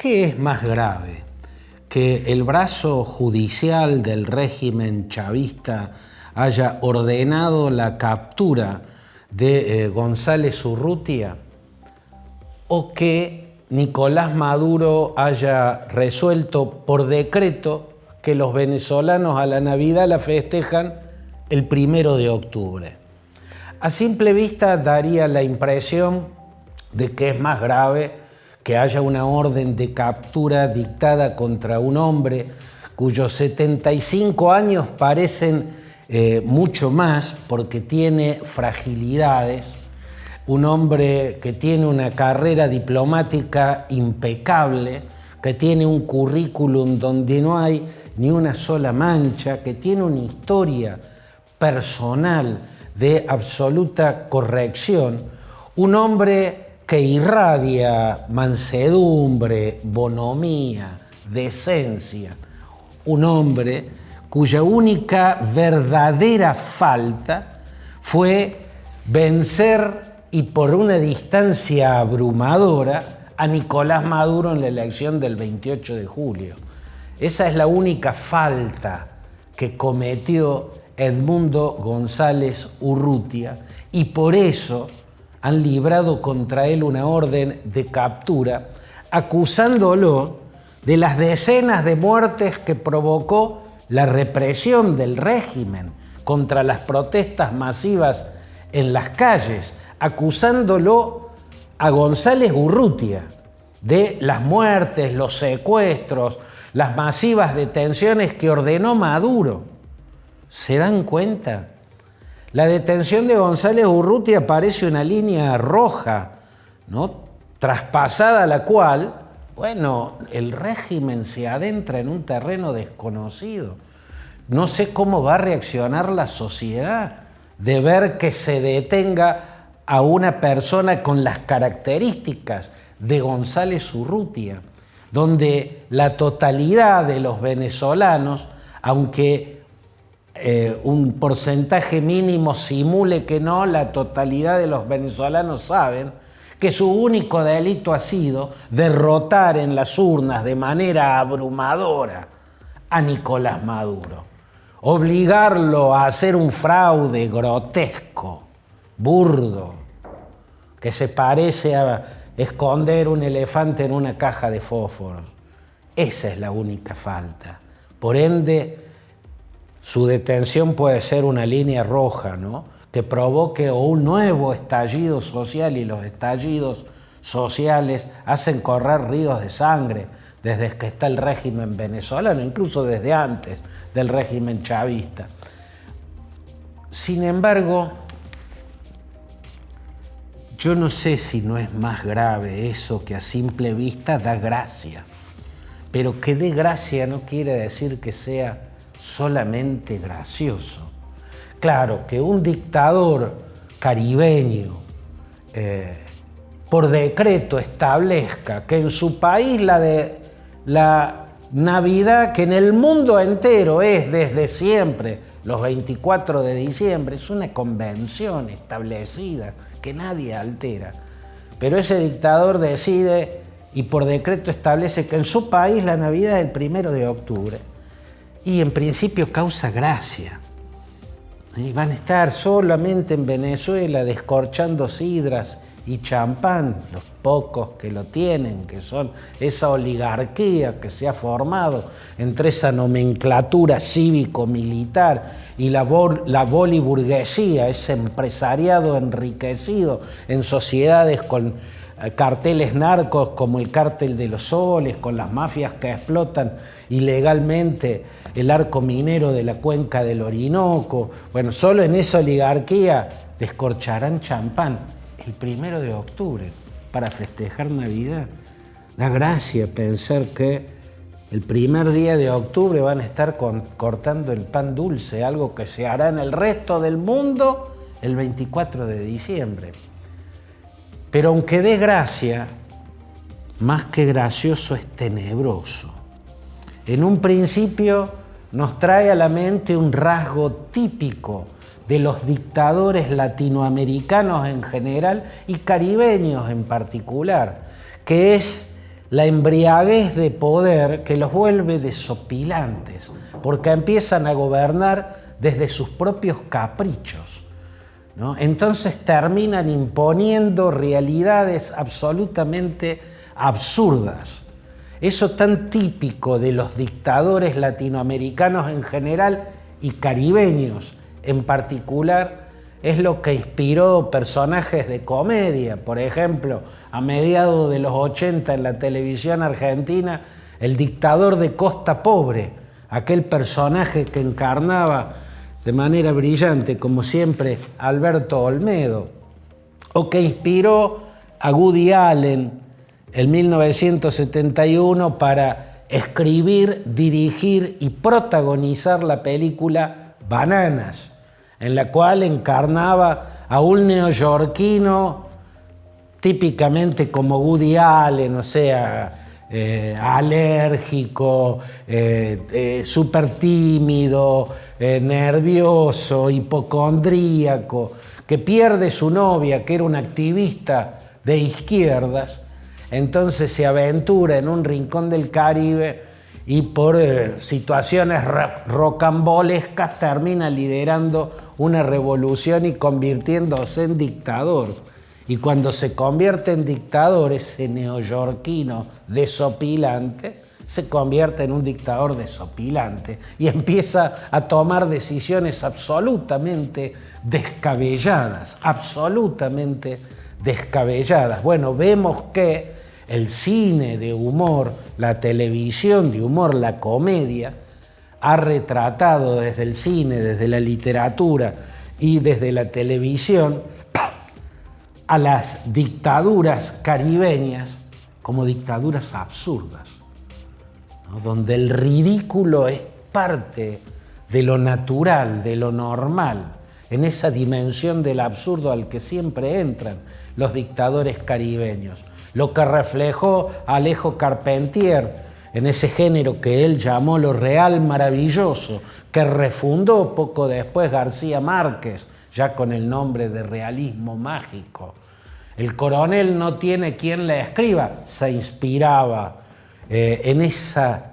¿Qué es más grave? ¿Que el brazo judicial del régimen chavista haya ordenado la captura de González Urrutia? ¿O que Nicolás Maduro haya resuelto por decreto que los venezolanos a la Navidad la festejan el 1 de octubre? A simple vista daría la impresión de que es más grave que haya una orden de captura dictada contra un hombre cuyos 75 años parecen mucho más porque tiene fragilidades, un hombre que tiene una carrera diplomática impecable, que tiene un currículum donde no hay ni una sola mancha, que tiene una historia personal de absoluta corrección, un hombre que irradia mansedumbre, bonomía, decencia, un hombre cuya única verdadera falta fue vencer y por una distancia abrumadora a Nicolás Maduro en la elección del 28 de julio. Esa es la única falta que cometió Edmundo González Urrutia y por eso han librado contra él una orden de captura, acusándolo de las decenas de muertes que provocó la represión del régimen contra las protestas masivas en las calles, acusándolo a González Urrutia de las muertes, los secuestros, las masivas detenciones que ordenó Maduro. ¿Se dan cuenta? La detención de González Urrutia parece una línea roja, ¿no? Traspasada la cual, bueno, el régimen se adentra en un terreno desconocido. No sé cómo va a reaccionar la sociedad de ver que se detenga a una persona con las características de González Urrutia, donde la totalidad de los venezolanos, aunque un porcentaje mínimo simule que no, la totalidad de los venezolanos saben que su único delito ha sido derrotar en las urnas de manera abrumadora a Nicolás Maduro, obligarlo a hacer un fraude grotesco, burdo, que se parece a esconder un elefante en una caja de fósforos. Esa es la única falta. Por ende, su detención puede ser una línea roja, ¿no? Que provoque un nuevo estallido social, y los estallidos sociales hacen correr ríos de sangre desde que está el régimen venezolano, incluso desde antes del régimen chavista. Sin embargo, yo no sé si no es más grave eso que a simple vista da gracia, pero que dé gracia no quiere decir que sea solamente gracioso. Claro, que un dictador caribeño por decreto establezca que en su país la Navidad, que en el mundo entero es desde siempre los 24 de diciembre, es una convención establecida que nadie altera. Pero ese dictador decide y por decreto establece que en su país la Navidad es el 1 de octubre. Y en principio causa gracia. Y van a estar solamente en Venezuela descorchando sidras y champán, los pocos que lo tienen, que son esa oligarquía que se ha formado entre esa nomenclatura cívico-militar y la boliburguesía, ese empresariado enriquecido en sociedades con carteles narcos como el cártel de los soles, con las mafias que explotan ilegalmente el arco minero de la cuenca del Orinoco. Bueno, solo en esa oligarquía descorcharán champán el 1 de octubre para festejar Navidad. Da gracia pensar que el primer día de octubre van a estar cortando el pan dulce, algo que se hará en el resto del mundo el 24 de diciembre. Pero aunque dé gracia, más que gracioso es tenebroso. En un principio nos trae a la mente un rasgo típico de los dictadores latinoamericanos en general y caribeños en particular, que es la embriaguez de poder que los vuelve desopilantes, porque empiezan a gobernar desde sus propios caprichos, ¿no? Entonces terminan imponiendo realidades absolutamente absurdas. Eso tan típico de los dictadores latinoamericanos en general y caribeños en particular es lo que inspiró personajes de comedia. Por ejemplo, a mediados de los 80 en la televisión argentina, el dictador de Costa Pobre, aquel personaje que encarnaba de manera brillante, como siempre, Alberto Olmedo, o que inspiró a Woody Allen en 1971 para escribir, dirigir y protagonizar la película Bananas, en la cual encarnaba a un neoyorquino típicamente como Woody Allen, o sea, alérgico, súper tímido, nervioso, hipocondríaco, que pierde su novia, que era una activista de izquierdas. Entonces se aventura en un rincón del Caribe y por situaciones rocambolescas termina liderando una revolución y convirtiéndose en dictador. Y cuando se convierte en dictador, ese neoyorquino desopilante se convierte en un dictador desopilante y empieza a tomar decisiones absolutamente descabelladas, absolutamente descabelladas. Bueno, vemos que el cine de humor, la televisión de humor, la comedia, ha retratado desde el cine, desde la literatura y desde la televisión a las dictaduras caribeñas como dictaduras absurdas, ¿no? Donde el ridículo es parte de lo natural, de lo normal, en esa dimensión del absurdo al que siempre entran los dictadores caribeños. Lo que reflejó Alejo Carpentier en ese género que él llamó lo real maravilloso, que refundó poco después García Márquez, ya con el nombre de realismo mágico. El coronel no tiene quien le escriba, se inspiraba en esa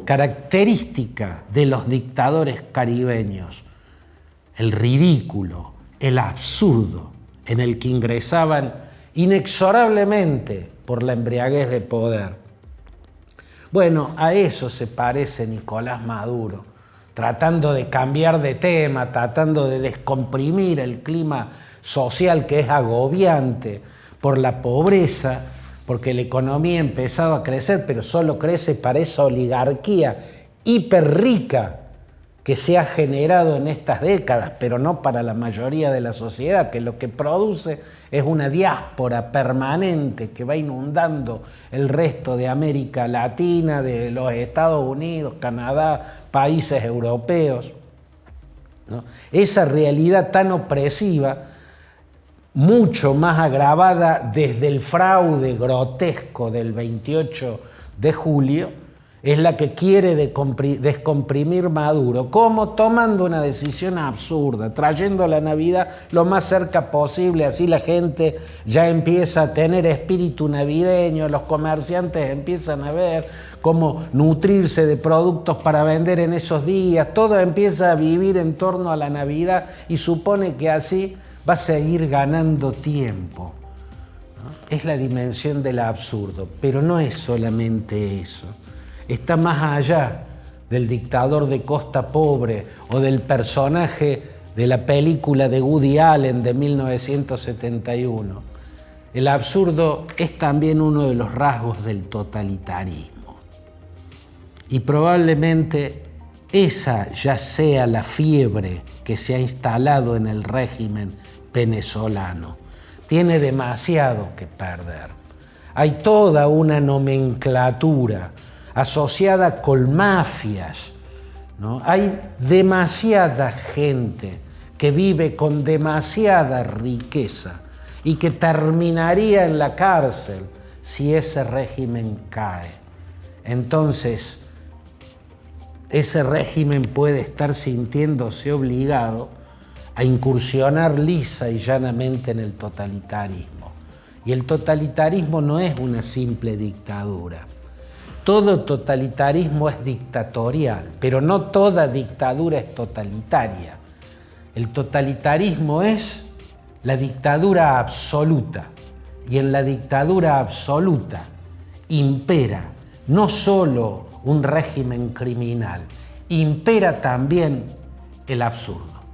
característica de los dictadores caribeños, el ridículo, el absurdo, en el que ingresaban inexorablemente por la embriaguez de poder. Bueno, a eso se parece Nicolás Maduro, tratando de cambiar de tema, tratando de descomprimir el clima social que es agobiante por la pobreza, porque la economía ha empezado a crecer, pero solo crece para esa oligarquía hiperrica que se ha generado en estas décadas, pero no para la mayoría de la sociedad, que lo que produce es una diáspora permanente que va inundando el resto de América Latina, de los Estados Unidos, Canadá, países europeos, ¿no? Esa realidad tan opresiva, mucho más agravada desde el fraude grotesco del 28 de julio, es la que quiere descomprimir Maduro. ¿Cómo? Tomando una decisión absurda, trayendo la Navidad lo más cerca posible, así la gente ya empieza a tener espíritu navideño, los comerciantes empiezan a ver cómo nutrirse de productos para vender en esos días, todo empieza a vivir en torno a la Navidad y supone que así va a seguir ganando tiempo, ¿no? Es la dimensión del absurdo, pero no es solamente eso. Está más allá del dictador de Costa Pobre o del personaje de la película de Woody Allen de 1971. El absurdo es también uno de los rasgos del totalitarismo. Y probablemente esa ya sea la fiebre que se ha instalado en el régimen venezolano. Tiene demasiado que perder. Hay toda una nomenclatura asociada con mafias, ¿no? Hay demasiada gente que vive con demasiada riqueza y que terminaría en la cárcel si ese régimen cae. Entonces, ese régimen puede estar sintiéndose obligado a incursionar lisa y llanamente en el totalitarismo. Y el totalitarismo no es una simple dictadura. Todo totalitarismo es dictatorial, pero no toda dictadura es totalitaria. El totalitarismo es la dictadura absoluta, y en la dictadura absoluta impera no solo un régimen criminal, impera también el absurdo.